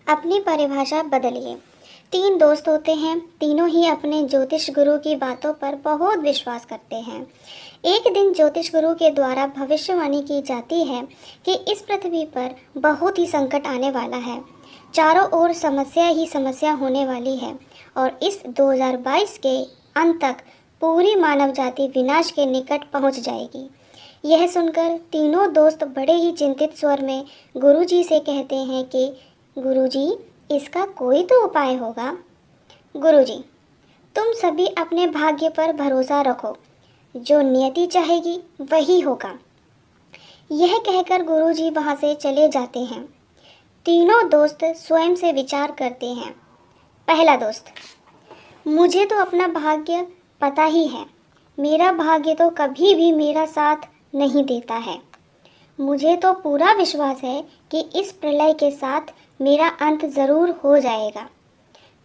अपनी परिभाषा बदलिए। 3 दोस्त होते हैं, तीनों ही अपने ज्योतिष गुरु की बातों पर बहुत विश्वास करते हैं। एक दिन ज्योतिष गुरु के द्वारा भविष्यवाणी की जाती है कि इस पृथ्वी पर बहुत ही संकट आने वाला है। चारों ओर समस्या ही समस्या होने वाली है और इस 2022 के अंत तक पूरी मानव जाति विनाश के निकट पहुंच जाएगी। यह सुनकर तीनों दोस्त बड़े ही चिंतित स्वर में गुरुजी से कहते हैं कि गुरुजी, इसका कोई तो उपाय होगा। गुरुजी, तुम सभी अपने भाग्य पर भरोसा रखो, जो नियति चाहेगी वही होगा। यह कहकर गुरुजी वहां से चले जाते हैं। तीनों दोस्त स्वयं से विचार करते हैं। पहला दोस्त, मुझे तो अपना भाग्य पता ही है। मेरा भाग्य तो कभी भी मेरा साथ नहीं देता है। मुझे तो पूरा विश्वास है कि इस प्रलय के साथ मेरा अंत ज़रूर हो जाएगा।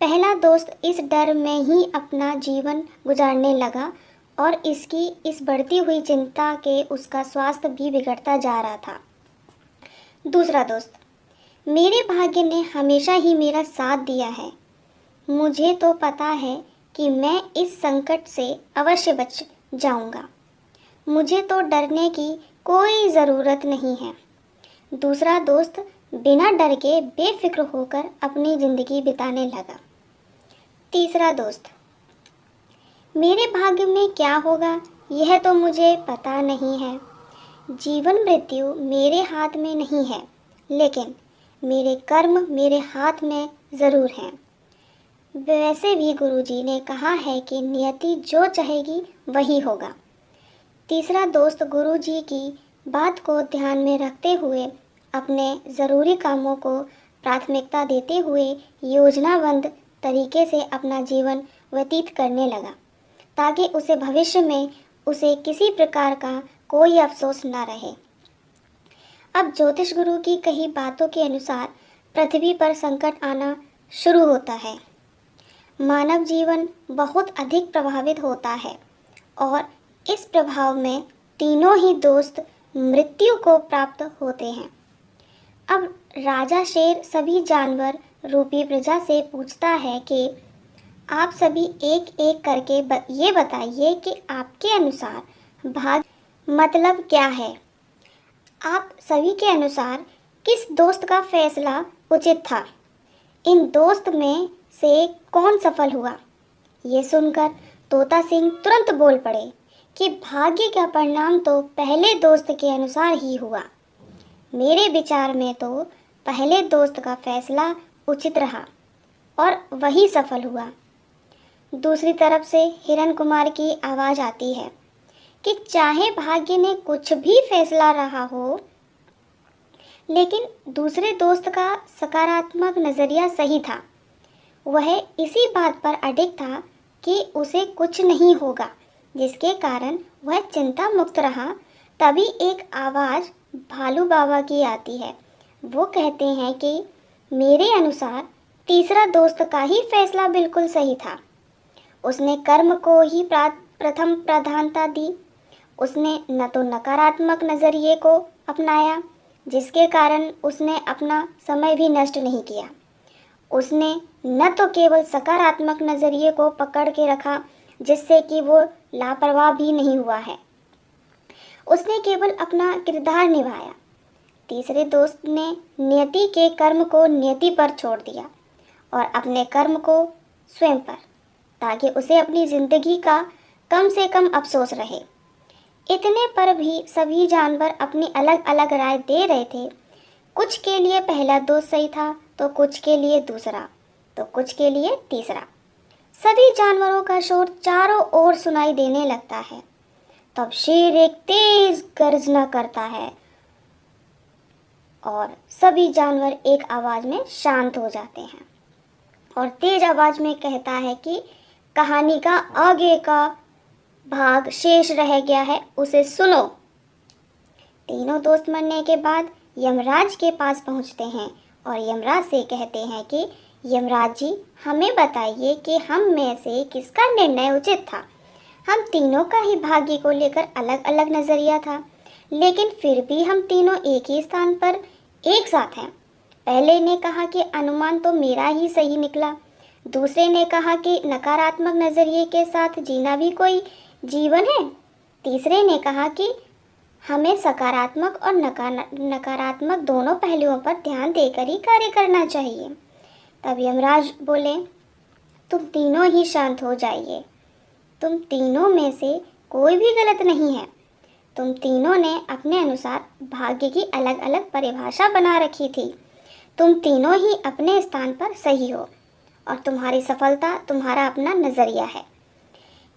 पहला दोस्त इस डर में ही अपना जीवन गुजारने लगा और इसकी इस बढ़ती हुई चिंता के उसका स्वास्थ्य भी बिगड़ता जा रहा था। दूसरा दोस्त, मेरे भाग्य ने हमेशा ही मेरा साथ दिया है। मुझे तो पता है कि मैं इस संकट से अवश्य बच जाऊंगा। मुझे तो डरने की कोई ज़रूरत नहीं है। दूसरा दोस्त बिना डर के बेफिक्र होकर अपनी ज़िंदगी बिताने लगा। तीसरा दोस्त, मेरे भाग्य में क्या होगा यह तो मुझे पता नहीं है। जीवन मृत्यु मेरे हाथ में नहीं है, लेकिन मेरे कर्म मेरे हाथ में ज़रूर हैं। वैसे भी गुरुजी ने कहा है कि नियति जो चाहेगी वही होगा। तीसरा दोस्त गुरुजी की बात को ध्यान में रखते हुए अपने ज़रूरी कामों को प्राथमिकता देते हुए योजनाबद्ध तरीके से अपना जीवन व्यतीत करने लगा, ताकि उसे भविष्य में उसे किसी प्रकार का कोई अफसोस न रहे। अब ज्योतिष गुरु की कही बातों के अनुसार पृथ्वी पर संकट आना शुरू होता है। मानव जीवन बहुत अधिक प्रभावित होता है और इस प्रभाव में तीनों ही दोस्त मृत्यु को प्राप्त होते हैं। अब राजा शेर सभी जानवर रूपी प्रजा से पूछता है कि आप सभी एक एक करके ये बताइए कि आपके अनुसार भाग्य मतलब क्या है। आप सभी के अनुसार किस दोस्त का फैसला उचित था। इन दोस्त में से कौन सफल हुआ। ये सुनकर तोता सिंह तुरंत बोल पड़े कि भाग्य का परिणाम तो पहले दोस्त के अनुसार ही हुआ। मेरे विचार में तो पहले दोस्त का फैसला उचित रहा और वही सफल हुआ। दूसरी तरफ से हिरण कुमार की आवाज़ आती है कि चाहे भाग्य ने कुछ भी फैसला रहा हो, लेकिन दूसरे दोस्त का सकारात्मक नज़रिया सही था। वह इसी बात पर अडिग था कि उसे कुछ नहीं होगा, जिसके कारण वह चिंता मुक्त रहा। तभी एक आवाज़ भालू बाबा की आती है। वो कहते हैं कि मेरे अनुसार तीसरा दोस्त का ही फैसला बिल्कुल सही था। उसने कर्म को ही प्रथम प्राधान्यता दी। उसने न तो नकारात्मक नज़रिए को अपनाया, जिसके कारण उसने अपना समय भी नष्ट नहीं किया। उसने न तो केवल सकारात्मक नज़रिए को पकड़ के रखा, जिससे कि वो लापरवाह भी नहीं हुआ है। उसने केवल अपना किरदार निभाया। तीसरे दोस्त ने नियति के कर्म को नियति पर छोड़ दिया और अपने कर्म को स्वयं पर, ताकि उसे अपनी ज़िंदगी का कम से कम अफसोस रहे। इतने पर भी सभी जानवर अपनी अलग अलग राय दे रहे थे। कुछ के लिए पहला दोस्त सही था, तो कुछ के लिए दूसरा, तो कुछ के लिए तीसरा। सभी जानवरों का शोर चारों ओर सुनाई देने लगता है। तब शेर एक तेज गर्जना करता है और सभी जानवर एक आवाज़ में शांत हो जाते हैं और तेज आवाज़ में कहता है कि कहानी का आगे का भाग शेष रह गया है, उसे सुनो। तीनों दोस्त मरने के बाद यमराज के पास पहुंचते हैं और यमराज से कहते हैं कि यमराज जी, हमें बताइए कि हम में से किसका निर्णय उचित था। हम तीनों का ही भाग्य को लेकर अलग अलग नज़रिया था, लेकिन फिर भी हम तीनों एक ही स्थान पर एक साथ हैं। पहले ने कहा कि अनुमान तो मेरा ही सही निकला, दूसरे ने कहा कि नकारात्मक नज़रिए के साथ जीना भी कोई जीवन है, तीसरे ने कहा कि हमें सकारात्मक और नकारात्मक दोनों पहलुओं पर ध्यान देकर ही कार्य करना चाहिए। तब यमराज बोले, तुम तीनों ही शांत हो जाइए। तुम तीनों में से कोई भी गलत नहीं है। तुम तीनों ने अपने अनुसार भाग्य की अलग अलग परिभाषा बना रखी थी। तुम तीनों ही अपने स्थान पर सही हो और तुम्हारी सफलता तुम्हारा अपना नज़रिया है।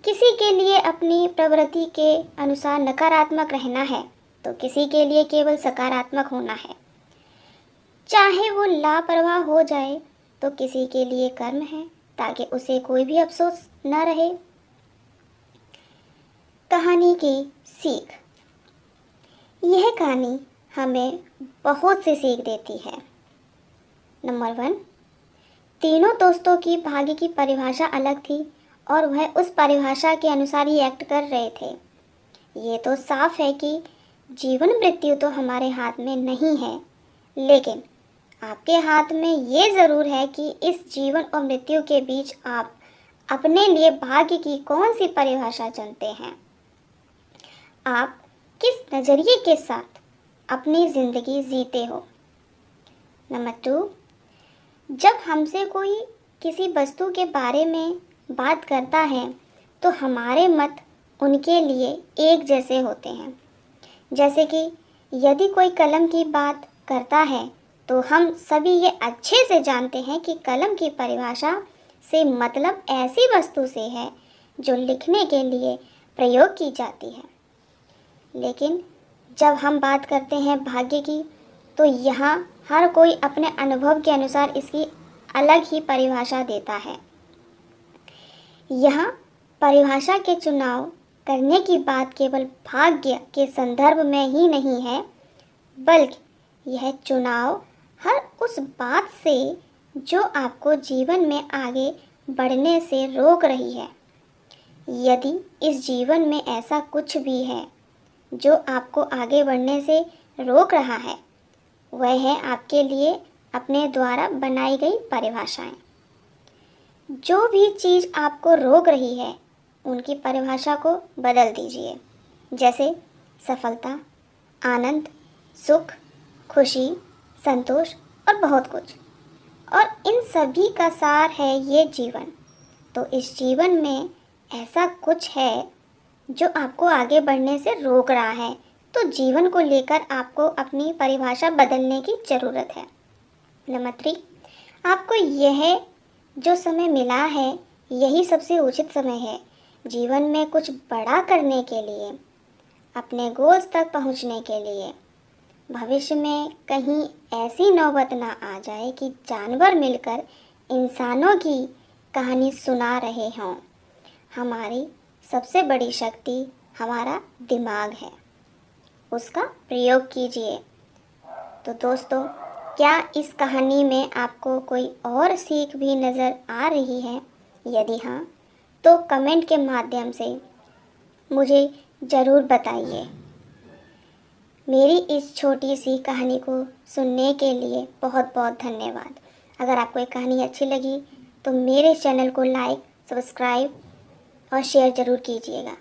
किसी के लिए अपनी प्रवृत्ति के अनुसार नकारात्मक रहना है तो किसी के लिए केवल सकारात्मक होना है। चाहे वो लापरवाह हो जाए तो किसी के लिए कर्म है ताकि उसे कोई भी अफसोस न रहे। कहानी की सीख। यह कहानी हमें बहुत सी सीख देती है। नंबर 1, तीनों दोस्तों की भाग्य की परिभाषा अलग थी और वह उस परिभाषा के अनुसार ही एक्ट कर रहे थे। ये तो साफ है कि जीवन मृत्यु तो हमारे हाथ में नहीं है, लेकिन आपके हाथ में ये ज़रूर है कि इस जीवन और मृत्यु के बीच आप अपने लिए भाग्य की कौन सी परिभाषा चुनते हैं। आप किस नज़रिए के साथ अपनी ज़िंदगी जीते हो। नंबर 2, जब हमसे कोई किसी वस्तु के बारे में बात करता है तो हमारे मत उनके लिए एक जैसे होते हैं। जैसे कि यदि कोई कलम की बात करता है तो हम सभी ये अच्छे से जानते हैं कि कलम की परिभाषा से मतलब ऐसी वस्तु से है जो लिखने के लिए प्रयोग की जाती है। लेकिन जब हम बात करते हैं भाग्य की तो यहाँ हर कोई अपने अनुभव के अनुसार इसकी अलग ही परिभाषा देता है। यहाँ परिभाषा के चुनाव करने की बात केवल भाग्य के संदर्भ में ही नहीं है, बल्कि यह चुनाव हर उस बात से जो आपको जीवन में आगे बढ़ने से रोक रही है। यदि इस जीवन में ऐसा कुछ भी है जो आपको आगे बढ़ने से रोक रहा है, वह है आपके लिए अपने द्वारा बनाई गई परिभाषाएं। जो भी चीज़ आपको रोक रही है उनकी परिभाषा को बदल दीजिए, जैसे सफलता, आनंद, सुख, खुशी, संतोष और बहुत कुछ। और इन सभी का सार है ये जीवन। तो इस जीवन में ऐसा कुछ है जो आपको आगे बढ़ने से रोक रहा है, तो जीवन को लेकर आपको अपनी परिभाषा बदलने की ज़रूरत है। नंबर 3, आपको यह जो समय मिला है यही सबसे उचित समय है जीवन में कुछ बड़ा करने के लिए, अपने गोल्स तक पहुंचने के लिए। भविष्य में कहीं ऐसी नौबत ना आ जाए कि जानवर मिलकर इंसानों की कहानी सुना रहे हों। हमारी सबसे बड़ी शक्ति हमारा दिमाग है, उसका प्रयोग कीजिए। तो दोस्तों, क्या इस कहानी में आपको कोई और सीख भी नज़र आ रही है? यदि हाँ, तो कमेंट के माध्यम से मुझे ज़रूर बताइए। मेरी इस छोटी सी कहानी को सुनने के लिए बहुत बहुत धन्यवाद। अगर आपको ये कहानी अच्छी लगी तो मेरे चैनल को लाइक, सब्सक्राइब और शेयर ज़रूर कीजिएगा।